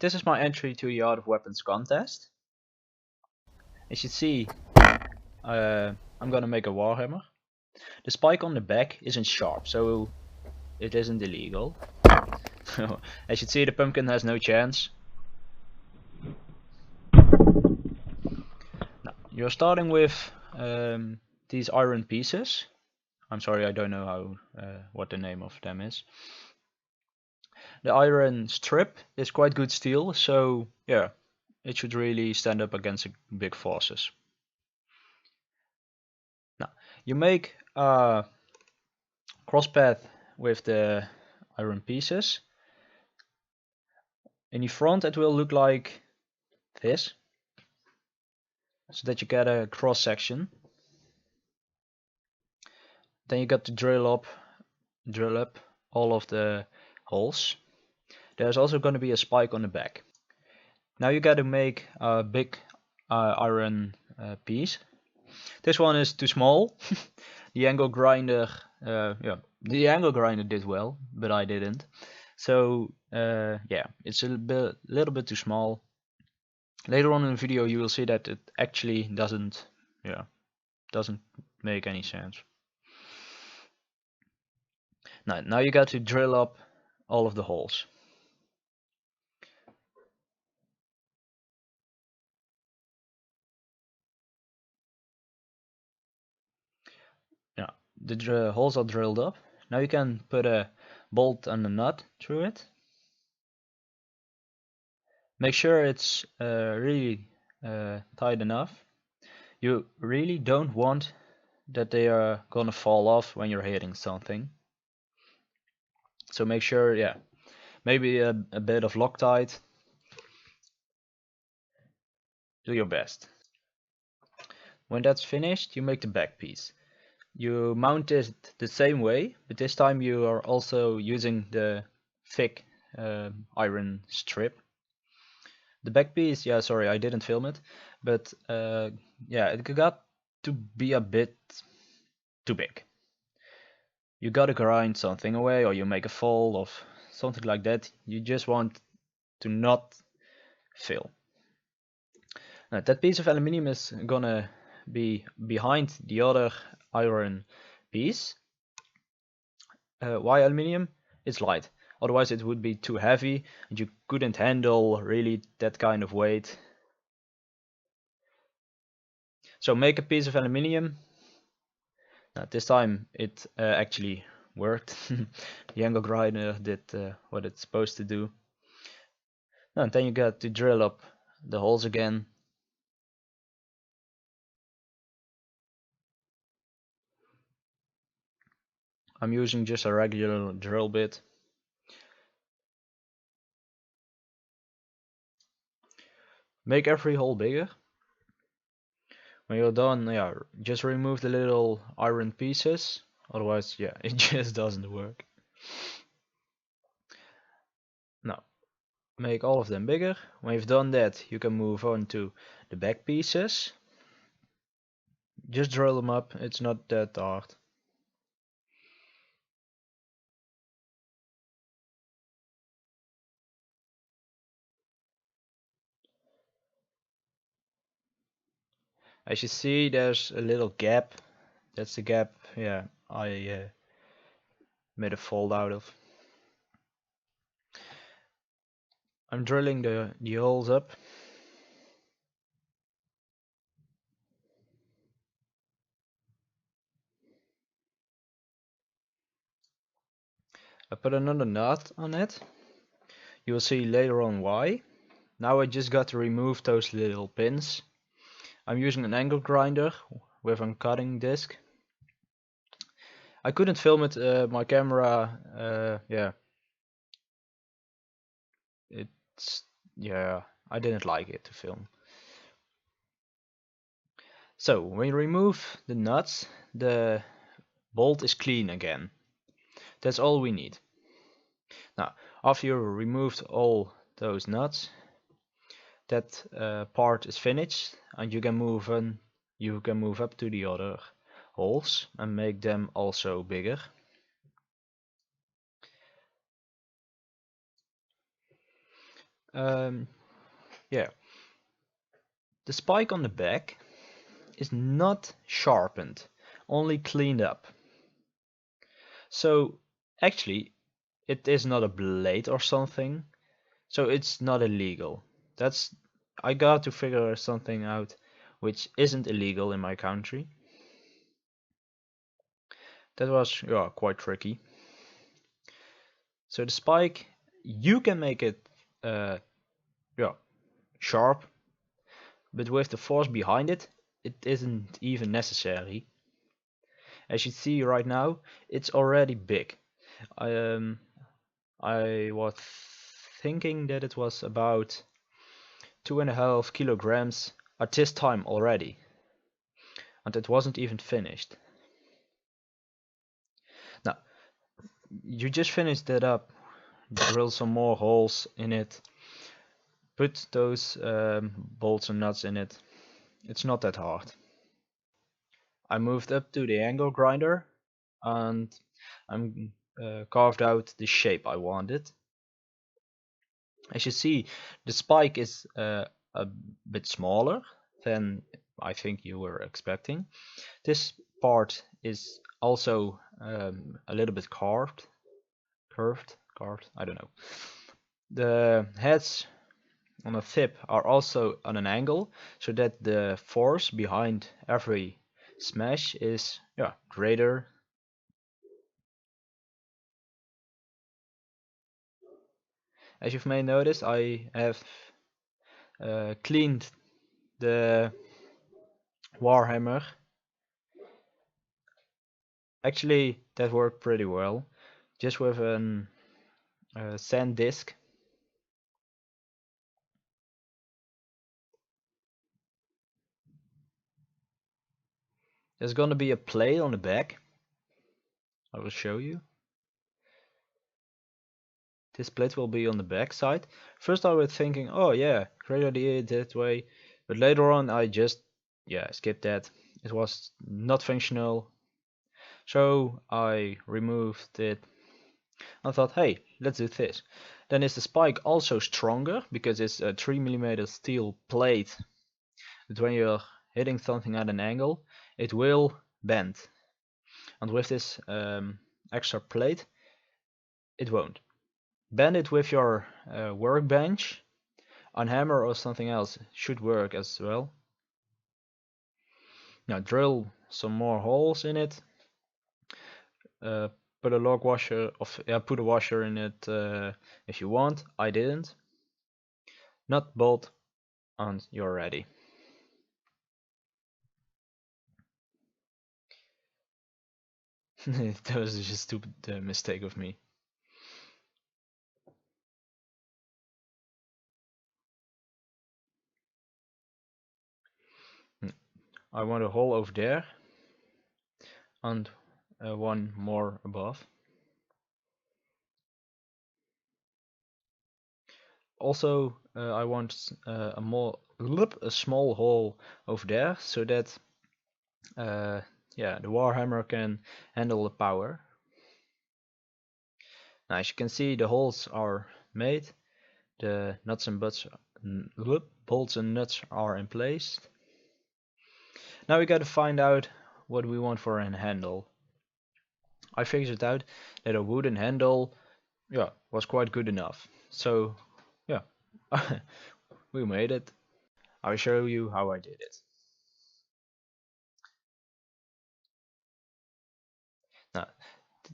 this is my entry to the Art of Weapons contest. As you see, I'm gonna make a warhammer. The spike on the back isn't sharp, so it isn't illegal. As you see, the pumpkin has no chance. Now, you're starting with these iron pieces. I'm sorry, I don't know how what the name of them is. The iron strip is quite good steel, so yeah, it should really stand up against big forces. Now, you make a cross path with the iron pieces. In the front it will look like this, so that you get a cross section. Then you got to drill up all of the holes. There's also going to be a spike on the back. Now you got to make a big iron piece. This one is too small. The angle grinder, the angle grinder did well, but I didn't. So yeah, it's a little bit too small. Later on in the video you will see that it actually doesn't make any sense. Now you got to drill up all of the holes. Yeah, the holes are drilled up. Now you can put a bolt and a nut through it. Make sure it's really tight enough. You really don't want that they are gonna fall off when you're hitting something. So make sure, yeah, maybe a bit of Loctite. Do your best. When that's finished, you make the back piece. You mount it the same way, but this time you are also using the thick iron strip. The back piece, yeah, sorry, I didn't film it, but yeah, it got to be a bit too big. You gotta grind something away, or you make a fold of something like that. You just want to not fail. Now, that piece of aluminium is gonna be behind the other iron piece. Why aluminium? It's light. Otherwise it would be too heavy and you couldn't handle really that kind of weight. So make a piece of aluminium. Now, this time it actually worked. The angle grinder did what it's supposed to do. Now, and then you got to drill up the holes again. I'm using just a regular drill bit. Make every hole bigger. When you're done, yeah, just remove the little iron pieces. Otherwise, yeah, it just doesn't work. Now, make all of them bigger. When you've done that, you can move on to the back pieces. Just drill them up, it's not that hard. As you see, there's a little gap. That's the gap, yeah, I made a fold out of. I'm drilling the holes up. I put another nut on it. You will see later on why. Now I just got to remove those little pins. I'm using an angle grinder with a cutting disc. I couldn't film it, my camera, yeah. Yeah, I didn't like it to film. So, when you remove the nuts, the bolt is clean again. That's all we need. Now, after you removed all those nuts, that part is finished, and you can move up to the other holes and make them also bigger. Yeah, the spike on the back is not sharpened, only cleaned up. So actually, it is not a blade or something, so it's not illegal. That's I got to figure something out which isn't illegal in my country. That was quite tricky. So the spike, you can make it uh, yeah sharp, but with the force behind it, it isn't even necessary. As you see right now, it's already big. Um, I was thinking that it was about 2.5 kilograms at this time already, and it wasn't even finished. Now, you just finished that up, drill some more holes in it, put those bolts and nuts in it. It's not that hard. I moved up to the angle grinder and I'm carved out the shape I wanted. As you see, the spike is a bit smaller than I think you were expecting. This part is also a little bit carved, I don't know. The heads on the tip are also on an angle so that the force behind every smash is greater. As you may notice, I have cleaned the warhammer. Actually, that worked pretty well, just with an sand disc. There's gonna be a plate on the back. I will show you. This plate will be on the back side. First I was thinking, oh yeah, great idea that way. But later on I just, skipped that. It was not functional. So I removed it. I thought, hey, let's do this. Then is the spike also stronger because it's a 3mm steel plate. But when you're hitting something at an angle, it will bend. And with this extra plate, it won't. Bend it with your workbench. On hammer or something else should work as well. Now drill some more holes in it. Put a log washer put a washer in it if you want. I didn't. Nut, bolt, and you're ready. That was just a stupid mistake of me. I want a hole over there and one more above. Also, I want a small hole over there so that the warhammer can handle the power. Now, as you can see, the holes are made, the nuts and bolts and nuts are in place. Now we got to find out what we want for a handle. I figured out that a wooden handle was quite good enough. So yeah, we made it. I'll show you how I did it. Now,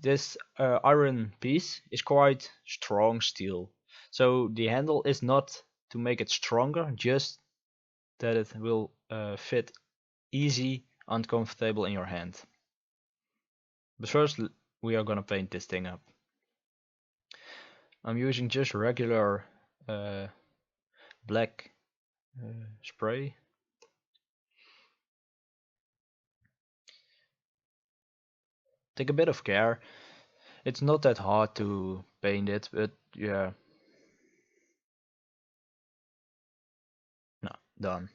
this iron piece is quite strong steel. So the handle is not to make it stronger, just that it will fit easy and comfortable in your hand. But first we are gonna paint this thing up. I'm using just regular black spray. Take a bit of care. It's not that hard to paint it, but yeah. No, done.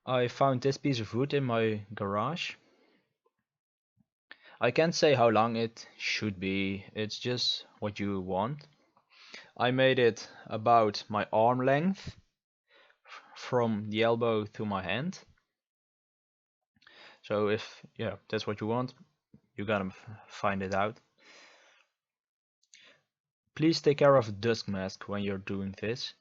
I found this piece of wood in my garage. I can't say how long it should be, it's just what you want. I made it about my arm length from the elbow to my hand. So if that's what you want, you gotta find it out. Please take care of the dust mask when you're doing this.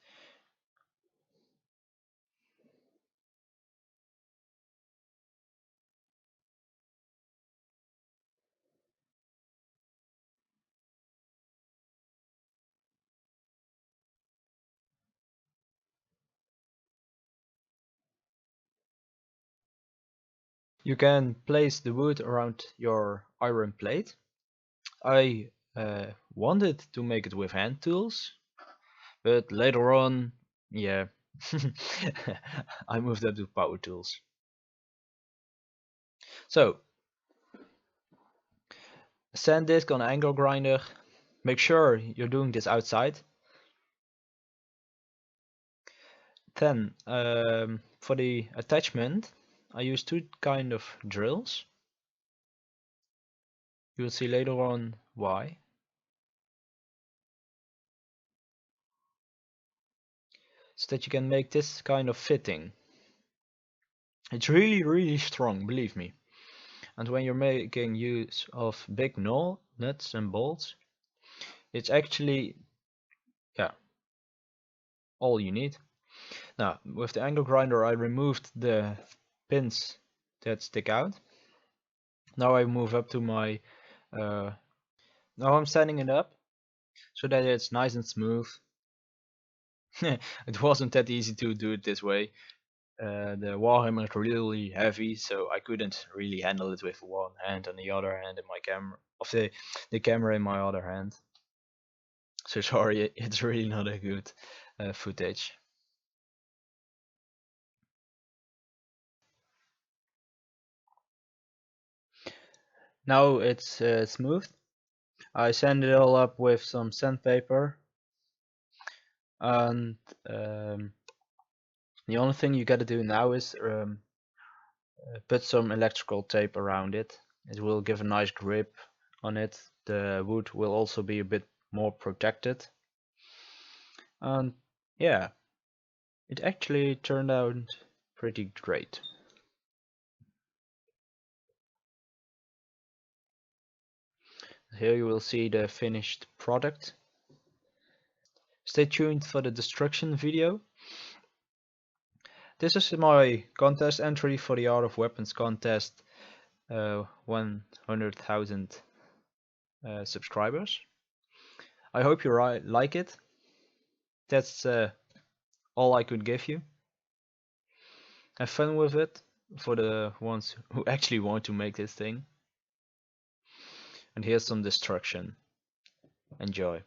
You can place the wood around your iron plate. I wanted to make it with hand tools, but later on, yeah, I moved up to power tools. So, sand disc on an angle grinder. Make sure you're doing this outside. Then, for the attachment, I use two kind of drills. You will see later on why. So that you can make this kind of fitting. It's really strong, believe me. And when you're making use of big nuts and bolts, it's actually all you need. Now, with the angle grinder, I removed the pins that stick out. Now I move up to my now I'm setting it up so that it's nice and smooth. It wasn't that easy to do it this way. The warhammer is really heavy, so I couldn't really handle it with one hand and the other hand in my camera of the camera in my other hand. So sorry, it's really not a good footage. Now it's smooth. I sand it all up with some sandpaper, and the only thing you gotta do now is put some electrical tape around it. It will give a nice grip on it. The wood will also be a bit more protected. And yeah, it actually turned out pretty great. Here you will see the finished product. Stay tuned for the destruction video. This is my contest entry for the Art of Weapons contest, 100,000 subscribers. I hope you like it. That's all I could give you. Have fun with it for the ones who actually want to make this thing. And here's some destruction. Enjoy.